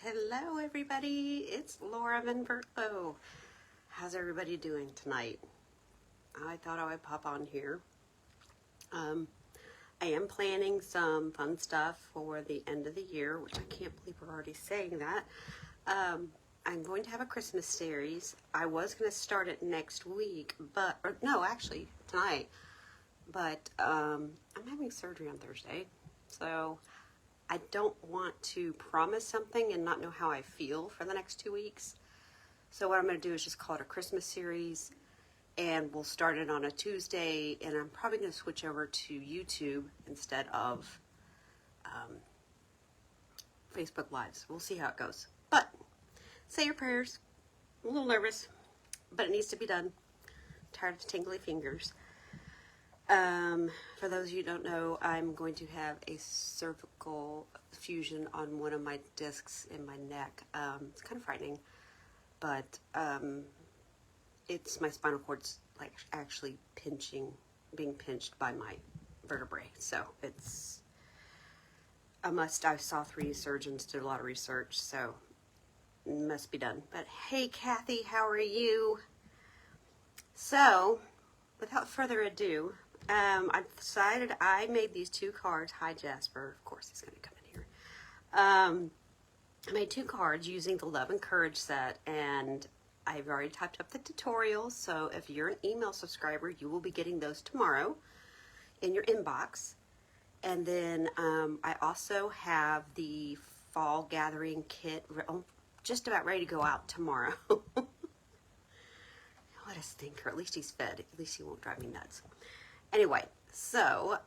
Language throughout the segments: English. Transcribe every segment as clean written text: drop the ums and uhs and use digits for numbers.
Hello everybody, it's Laura Manverlo. How's everybody doing tonight? I thought I would pop on here. I am planning some fun stuff for the end of the year, which I can't believe we're already saying that. I'm going to have a Christmas series. I was going to start it next week, actually tonight. But I'm having surgery on Thursday, so I don't want to promise something and not know how I feel for the next 2 weeks. So what I'm going to do is just call it a Christmas series, and we'll start it on a Tuesday, and I'm probably going to switch over to YouTube instead of Facebook Lives. We'll see how it goes. But say your prayers. I'm a little nervous, but it needs to be done. Tired of the tingly fingers. For those of you who don't know, I'm going to have a cervical fusion on one of my discs in my neck. It's kind of frightening, but it's my spinal cord's like actually being pinched by my vertebrae. So it's a must. I saw 3 surgeons, did a lot of research, so it must be done. But hey, Kathy, how are you? So, without further ado, I decided I made these 2 cards. Hi, Jasper. Of course, he's going to come in here. I made 2 cards using the Love and Courage set, and I've already typed up the tutorials. So if you're an email subscriber, you will be getting those tomorrow in your inbox. And then I also have the fall gathering kit just about ready to go out tomorrow. What a stinker. At least he's fed. At least he won't drive me nuts. Anyway, so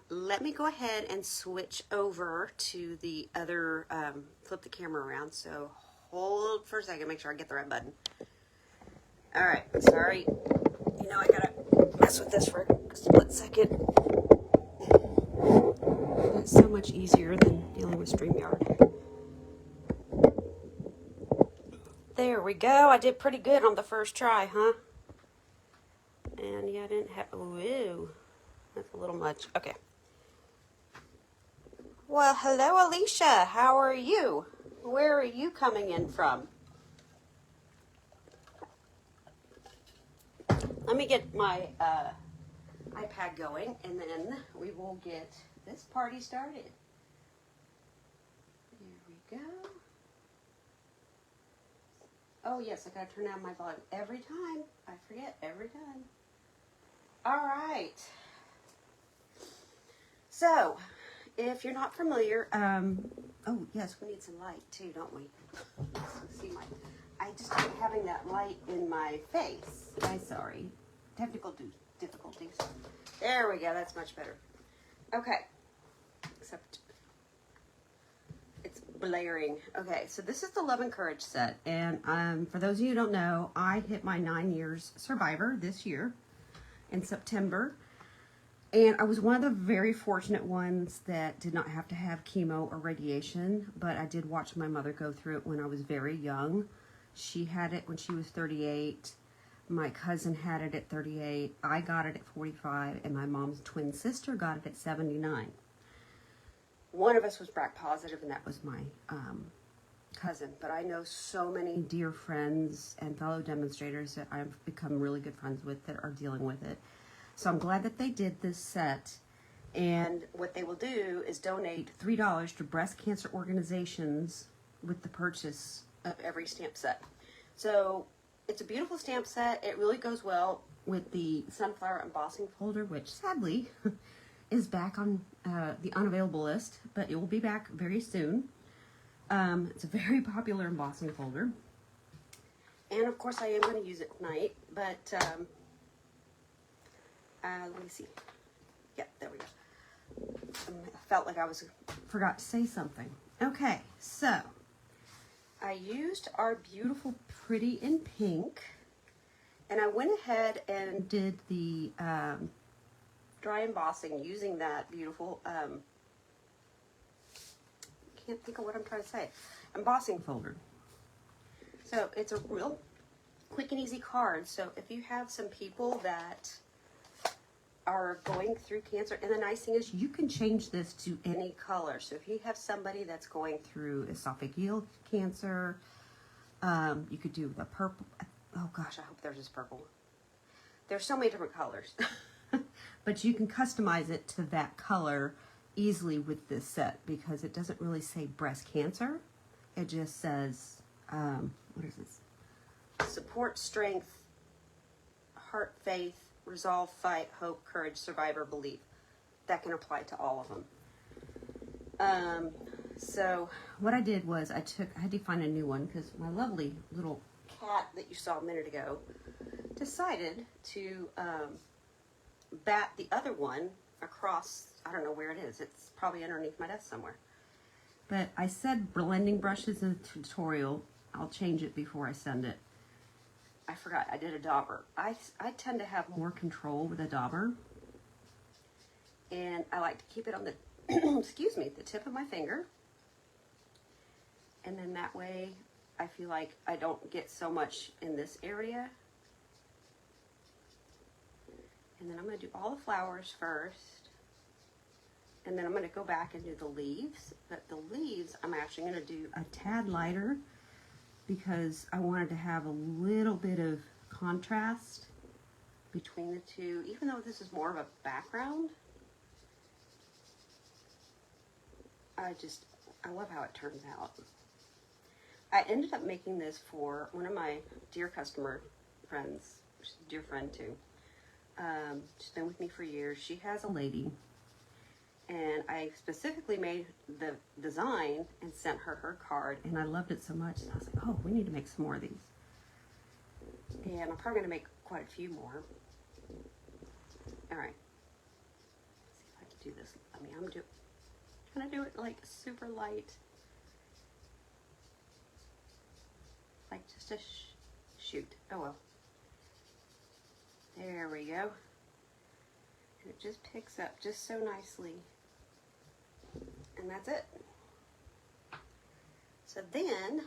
let me go ahead and switch over to the other, flip the camera around. So hold for a second, make sure I get the right button. All right, sorry. You know, I gotta mess with this for a split second. It's so much easier than dealing with StreamYard. There we go. I did pretty good on the first try, huh? And yeah, I didn't have, ooh, that's a little much. Okay. Well, hello, Alicia. How are you? Where are you coming in from? Let me get my iPad going, and then we will get this party started. Here we go. Oh, yes, I gotta turn down my volume every time. I forget every time. All right. So, if you're not familiar, oh yes, we need some light too, don't we? See I just keep having that light in my face. I'm sorry. Technical difficulties. There we go. That's much better. Okay. Except it's blaring. Okay, so this is the Love and Courage set, and for those of you who don't know, I hit my 9 years survivor this year in September, and I was one of the very fortunate ones that did not have to have chemo or radiation, but I did watch my mother go through it when I was very young. She had it when she was 38. My cousin had it at 38. I got it at 45, and my mom's twin sister got it at 79. One of us was BRCA positive, and that was my cousin. But I know so many dear friends and fellow demonstrators that I've become really good friends with that are dealing with it. So I'm glad that they did this set. And what they will do is donate $3 to breast cancer organizations with the purchase of every stamp set. So it's a beautiful stamp set. It really goes well with the sunflower embossing folder, which sadly is back on the unavailable list, but it will be back very soon. It's a very popular embossing folder. And of course I am going to use it tonight, but let me see. Yeah, there we go. I felt like I forgot to say something. Okay, so I used our beautiful Pretty in Pink, and I went ahead and did the dry embossing using that beautiful, can't think of what I'm trying to say, embossing folder. So it's a real quick and easy card. So if you have some people that are going through cancer. And the nice thing is you can change this to any color. So if you have somebody that's going through esophageal cancer, you could do the purple. Oh gosh, I hope there's this purple. There's so many different colors. But you can customize it to that color easily with this set because it doesn't really say breast cancer. It just says, what is this? Support, strength, heart, faith, resolve, fight, hope, courage, survivor, belief. That can apply to all of them. So what I did was I had to find a new one because my lovely little cat that you saw a minute ago decided to bat the other one across. I don't know where it is. It's probably underneath my desk somewhere. But I said blending brushes in the tutorial. I'll change it before I send it. I forgot, I did a dauber. I tend to have more control with a dauber. And I like to keep it on the, excuse me, the tip of my finger. And then that way, I feel like I don't get so much in this area. And then I'm going to do all the flowers first. And then I'm going to go back and do the leaves. But the leaves, I'm actually going to do a tad lighter because I wanted to have a little bit of contrast between the two. Even though this is more of a background, I love how it turns out. I ended up making this for one of my dear customer friends. She's a dear friend too. She's been with me for years. She has a lady. And I specifically made the design and sent her card. And I loved it so much. And I was like, oh, we need to make some more of these. And I'm probably going to make quite a few more. All right. Let's see if I can do this. I mean, I'm trying to do it like super light. Like just a shoot. Oh, well. There we go. And it just picks up just so nicely. And that's it. So then,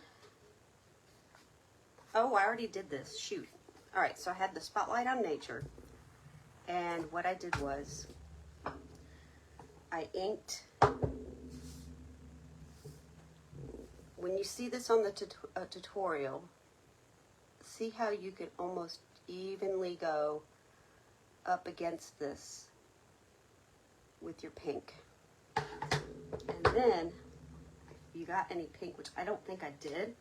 oh, I already did this. Shoot. All right, so I had the spotlight on nature. And what I did was I inked. When you see this on the tutorial, see how you can almost evenly go up against this with your pink. And then, if you got any pink, which I don't think I did,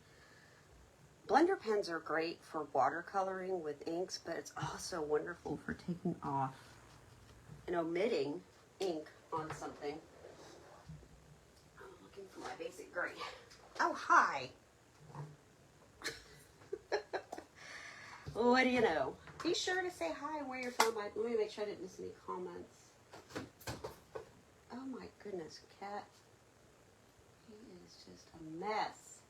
blender pens are great for watercoloring with inks, but it's also wonderful for taking off and omitting ink on something. I'm looking for my basic gray. Oh, hi. What do you know? Be sure to say hi and where you're from. Let me make sure I didn't miss any comments. Oh my goodness, cat. He is just a mess.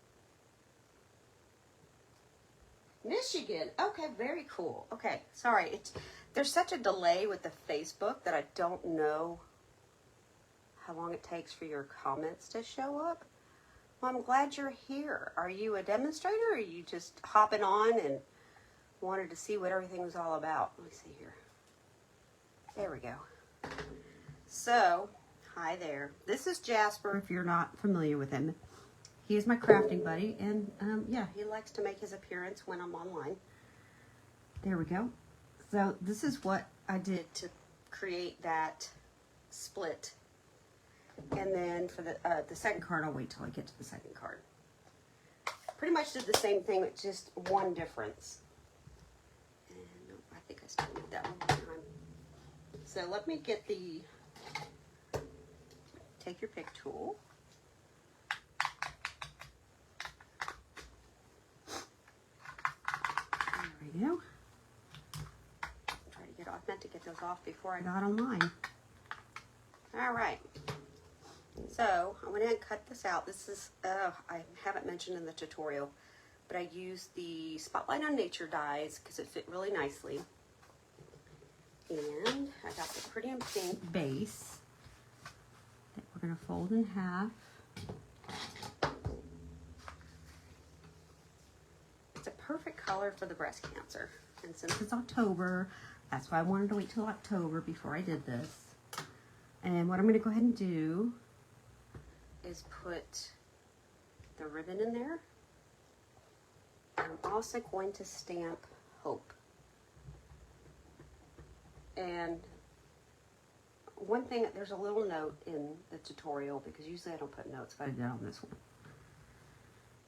Michigan. Okay, very cool. Okay, sorry. There's such a delay with the Facebook that I don't know how long it takes for your comments to show up. Well, I'm glad you're here. Are you a demonstrator or are you just hopping on and wanted to see what everything was all about? Let me see here. There we go. So, hi there. This is Jasper, if you're not familiar with him. He is my crafting buddy, and yeah, he likes to make his appearance when I'm online. There we go. So, this is what I did to create that split. And then for the second card, I'll wait till I get to the second card. Pretty much did the same thing with just one difference. And nope, I think I still need that one more time. So let me get the take your pick tool. There we go. Try to get off. Meant to get those off before I got online. All right. So I went ahead and cut this out. This is, I haven't mentioned in the tutorial, but I used the Spotlight on Nature dies because it fit really nicely. And I got the Pretty in Pink base that we're going to fold in half. It's a perfect color for the breast cancer. And since it's October, That's why I wanted to wait till October before I did this. And what I'm going to go ahead and do is put the ribbon in there. I'm also going to stamp Hope. And one thing, there's a little note in the tutorial, because usually I don't put notes, but I did on this one.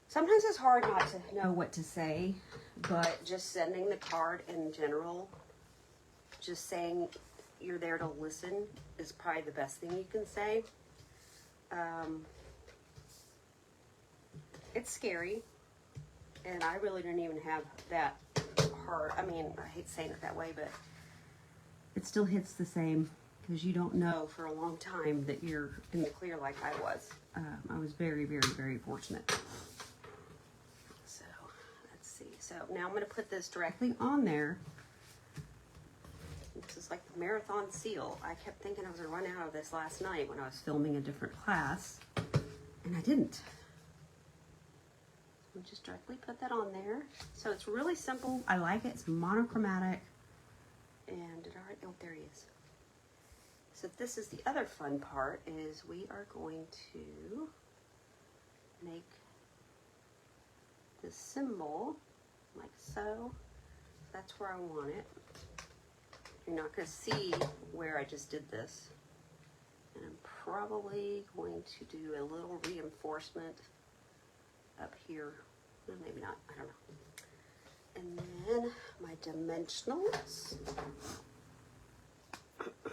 Sometimes it's hard not to know what to say, but just sending the card in general, just saying you're there to listen is probably the best thing you can say. It's scary, and I really didn't even have that hard. I mean, I hate saying it that way, but it still hits the same, because you don't know for a long time that you're in the clear like I was. I was very, very, very fortunate. So, let's see. So now I'm going to put this directly on there. This is like the marathon seal. I kept thinking I was going to run out of this last night when I was filming a different class, and I didn't. So just directly put that on there. So it's really simple. I like it. It's monochromatic. And did I already? Oh, there he is. So this is the other fun part, is we are going to make this symbol like so. That's where I want it. You're not going to see where I just did this. And I'm probably going to do a little reinforcement up here. Well, maybe not, I don't know. And then my dimensionals. I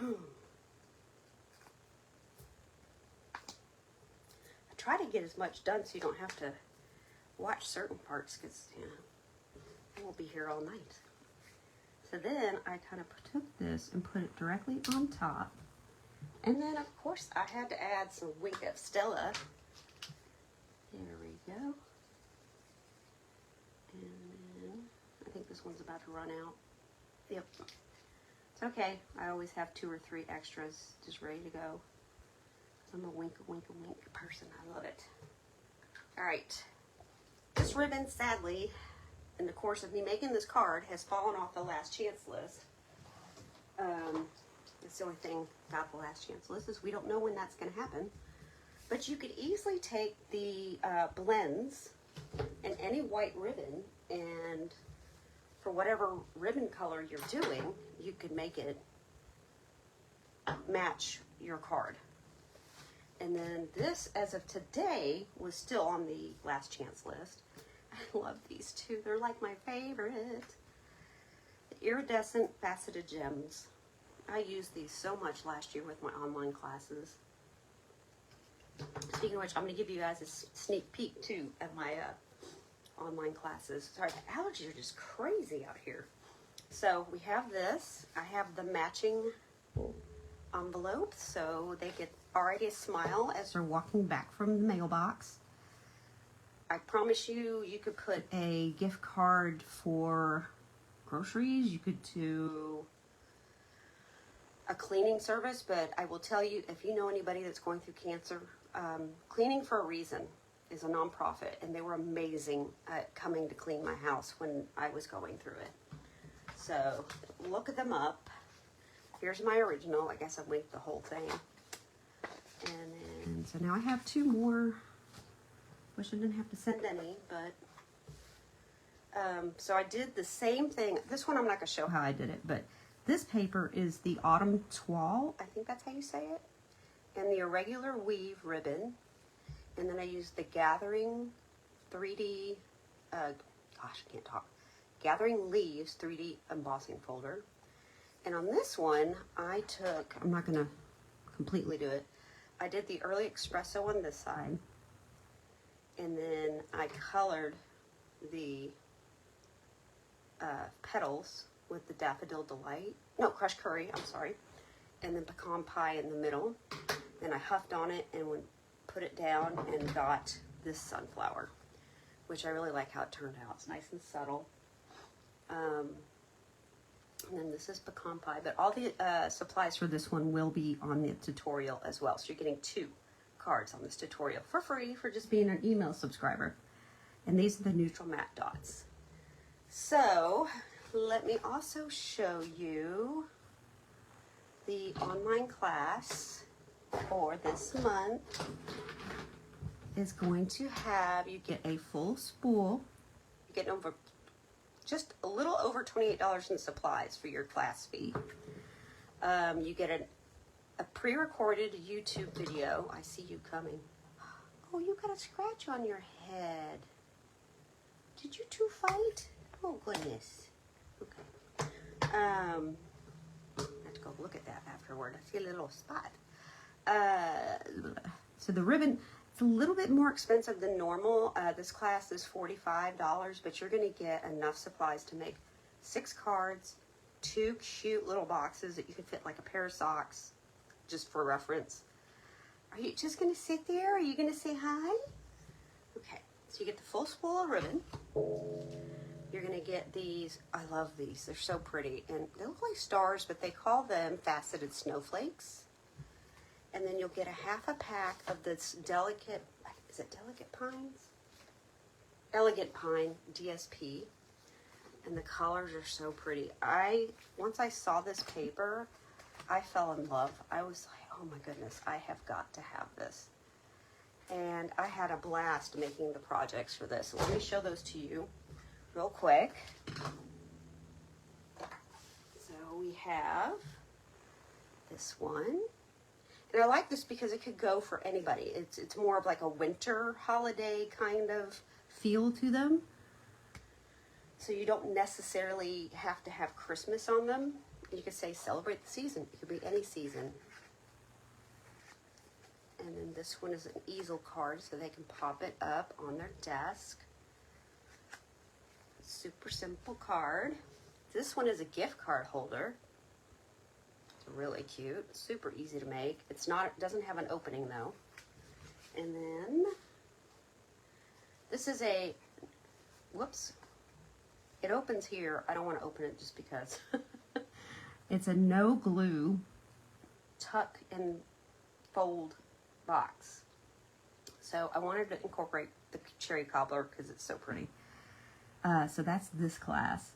try to get as much done so you don't have to watch certain parts, because, you know, I won't be here all night. So then I kind of took this and put it directly on top. And then, of course, I had to add some Wink of Stella. There we go. And then I think this one's about to run out. Yep. It's okay. I always have 2 or 3 extras just ready to go. I'm a wink person. I love it. All right. This ribbon, sadly, in the course of me making this card, has fallen off the last chance list. That's the only thing about the last chance list, is we don't know when that's going to happen. But you could easily take the blends and any white ribbon, and for whatever ribbon color you're doing, you could make it match your card. And then this, as of today, was still on the last chance list. I love these two. They're like my favorite. The iridescent faceted gems. I used these so much last year with my online classes. Speaking of which, I'm going to give you guys a sneak peek, too, of my online classes. Sorry, the allergies are just crazy out here. So we have this. I have the matching envelopes, so they get already a smile as they're walking back from the mailbox. I promise you, you could put a gift card for groceries. You could do a cleaning service, but I will tell you, if you know anybody that's going through cancer, Cleaning for a Reason is a nonprofit, and they were amazing at coming to clean my house when I was going through it. So look them up. Here's my original. I guess I linked the whole thing. And then, so now I have 2 more. Wish I didn't have to send any, but so I did the same thing. This one I'm not going to show how I did it, but this paper is the Autumn Toile. I think that's how you say it. And the irregular weave ribbon. And then I used the Gathering 3D, gosh, I can't talk. Gathering Leaves 3D embossing folder. And on this one, I took, I'm not going to completely do it. I did the Early Espresso on this side. And then I colored the petals with the Daffodil Delight. No, Crushed Curry, I'm sorry. And then Pecan Pie in the middle. Then I huffed on it and would put it down and got this sunflower, which I really like how it turned out. It's nice and subtle. And then this is Pecan Pie, but all the supplies for this one will be on the tutorial as well. So you're getting 2 cards on this tutorial for free for just being an email subscriber. And these are the neutral matte dots. So let me also show you the online class for this month is going to have, you get a full spool. You get over just a little over $28 in supplies for your class fee. You get a pre-recorded YouTube video. I see you coming. Oh, you got a scratch on your head. Did you two fight? Oh, goodness. Okay. I have to go look at that afterward. I see a little spot. So the ribbon, it's a little bit more expensive than normal. This class is $45, but you're going to get enough supplies to make 6 cards, 2 cute little boxes that you can fit like a pair of socks, just for reference. Are you just going to sit there? Are you going to say hi? Okay, so you get the full spool of ribbon. You're going to get these. I love these. They're so pretty. And they look like stars, but they call them faceted snowflakes. And then you'll get a half a pack of this delicate, is it delicate pines? Elegant pine DSP. And the colors are so pretty. Once I saw this paper, I fell in love. I was like, oh my goodness, I have got to have this. And I had a blast making the projects for this. So let me show those to you real quick. So we have this one. And I like this because it could go for anybody. It's more of like a winter holiday kind of feel to them. So you don't necessarily have to have Christmas on them. You could say celebrate the season. It could be any season. And then this one is an easel card, so they can pop it up on their desk. Super simple card. This one is a gift card holder. It's really cute. Super easy to make. It doesn't have an opening though. And then this is a, whoops. It opens here. I don't want to open it just because. It's a no glue tuck and fold box. So I wanted to incorporate the cherry cobbler because it's so pretty. So that's this class.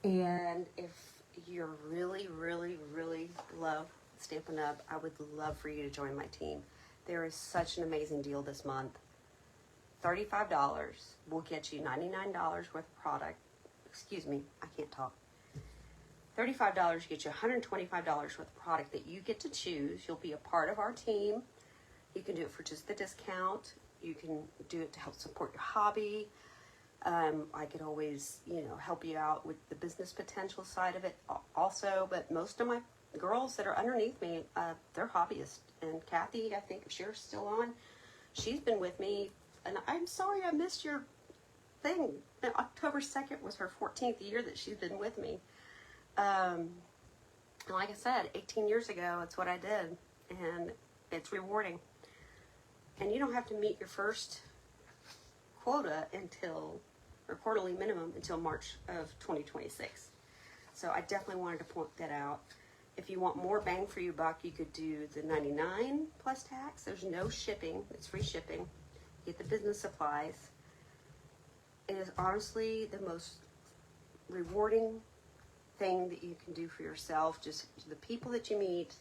And if you're really, really, really love Stampin' Up, I would love for you to join my team. There is such an amazing deal this month. $35 will get you $99 worth of product. Excuse me, I can't talk. $35 gets you $125 worth of product that you get to choose. You'll be a part of our team. You can do it for just the discount. You can do it to help support your hobby. I could always, help you out with the business potential side of it also. But most of my girls that are underneath me, they're hobbyists. And Kathy, I think if she's still on, she's been with me. And I'm sorry I missed your thing. October 2nd was her 14th year that she's been with me. Like I said, 18 years ago, it's what I did. And it's rewarding. And you don't have to meet your first quota or quarterly minimum until March of 2026. So I definitely wanted to point that out. If you want more bang for your buck, you could do the $99 plus tax. There's no shipping. It's free shipping. Get the business supplies. It is honestly the most rewarding thing that you can do for yourself. Just the people that you meet.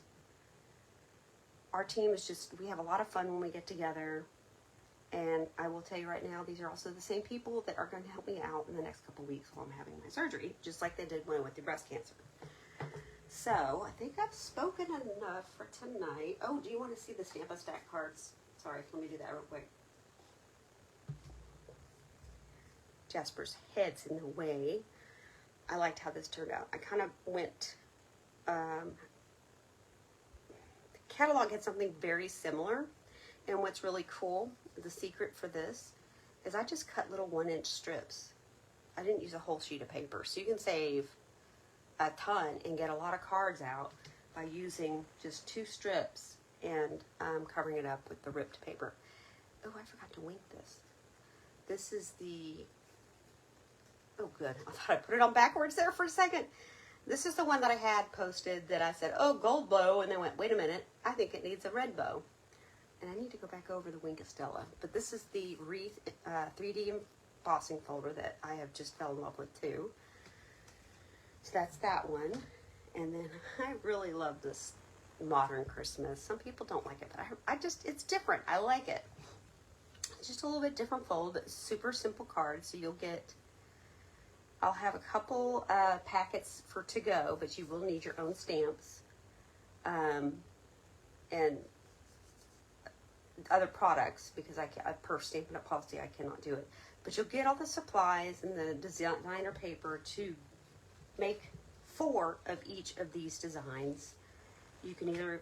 Our team is we have a lot of fun when we get together. And I will tell you right now, these are also the same people that are going to help me out in the next couple weeks while I'm having my surgery, just like they did when I went through breast cancer. So I think I've spoken enough for tonight. Oh, do you want to see the Stamp-A-Stack cards? Sorry, let me do that real quick. Jasper's head's in the way. I liked how this turned out. I kind of went, the catalog had something very similar. And what's really cool, the secret for this, is I just cut little 1-inch strips. I didn't use a whole sheet of paper. So you can save a ton and get a lot of cards out by using just 2 strips and covering it up with the ripped paper. Oh, I forgot to wink this. This is oh good, I thought I put it on backwards there for a second. This is the one that I had posted that I said, oh, gold bow, and then went, wait a minute, I think it needs a red bow. And I need to go back over the Wink of Stella. But this is the Wreath 3D embossing folder that I have just fell in love with too. So that's that one. And then I really love this modern Christmas. Some people don't like it, but I just, it's different. I like it. It's just a little bit different fold, but super simple cards. So you'll get, I'll have a couple packets for to go, but you will need your own stamps. And other products, because per Stampin' Up! Policy, I cannot do it. But you'll get all the supplies and the designer paper to make 4 of each of these designs. You can either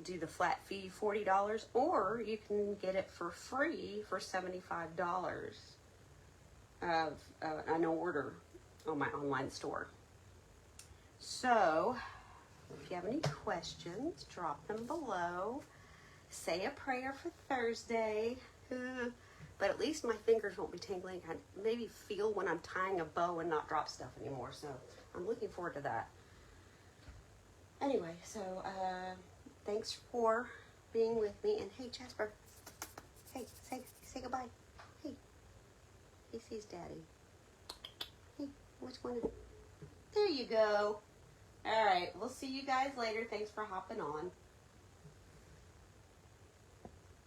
do the flat fee, $40, or you can get it for free for $75 of an order on my online store. So, if you have any questions, drop them below. Say a prayer for Thursday. But at least my fingers won't be tingling. I maybe feel when I'm tying a bow and not drop stuff anymore. So I'm looking forward to that. Anyway, so thanks for being with me. And hey, Jasper. Hey, say goodbye. Hey. He sees Daddy. Hey, which one? There you go. All right, we'll see you guys later. Thanks for hopping on.